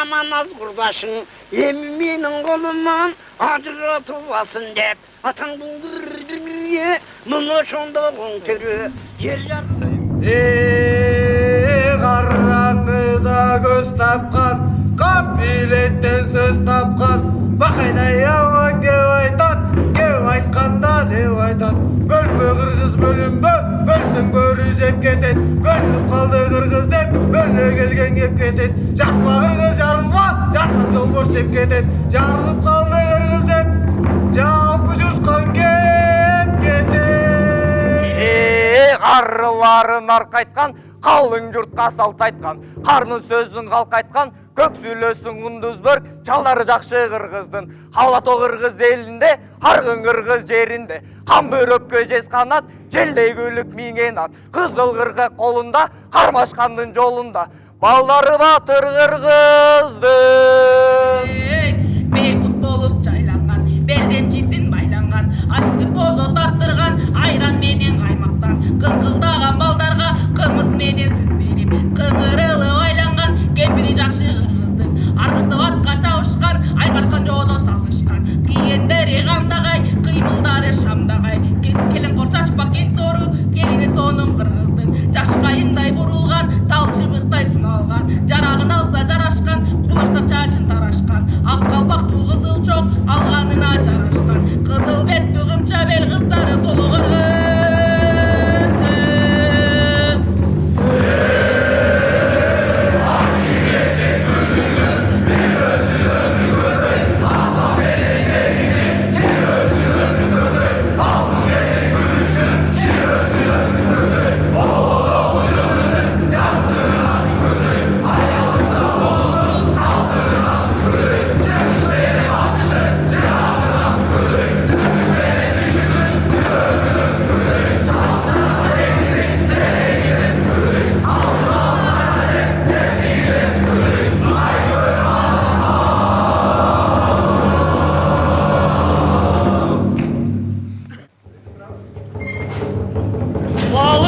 Аманат құрдашың, емі менің қолыман ажыратып алсын деп, атаңдың бірге мұны шонда қоңтері жер жарсын. Қараңғыда көз тапқан, қапилеттен сөз тапқан, бақайдай ауан кеп айтқанда деп айтат. Бөлме қырғыз бөлінбе, бөлсің бөрі жеп кетет. Бөлініп қалды қырғыз деп, бөліне келген кеп кетет. Жарылма қырғыз жарылма, жарқын жол көрсеп кетет. Жарылып қалды қырғыз деп, жалпы жұртқан кеп кетет. Арыларын арқайтқан, қалың жұртқа салт айтқан, қарның сөзін қалқайтқан, көк сөйлесін құндыз бөрк, чалары жақшы қырғыздың. Халато қырғыз елінде, арғын қырғыз жерінде, қан бөрөпкө жез қанат, желдей көлік минген ат. Қызыл қырғы қолында, қармашқандың жолында, балдары батыр қырғыздың. Бейқұт болып жайланған, белден жесін байланған, ачты бозо тартырған, айран менен қаймақтан, қыңқылдаған балдарға қымыз менен сүт берем. Қыңырылы байланған, кемпірі жақшы қырғыздың, арғытып атқа чауышқан, айқашқан жоно салғышқан, киендері қандағай, қимылдары шамдағай, келін қорчашпақ кең сору, келіне соның қырғыздың, жашқайындай бұрылған, тал шыбықтай сұналған, жарағын алса жарашқан, құлаштап чачын тарашқан, ақ қалпақты қызыл жоқ, алғанына жарашқан, қызыл бетті ғымча бел қыздары солы қырғыздың.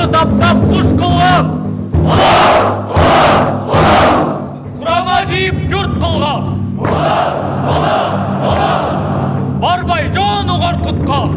Таптап құш қылған, құрама жиып жұрт қылған, барбай жоны қорқытқан,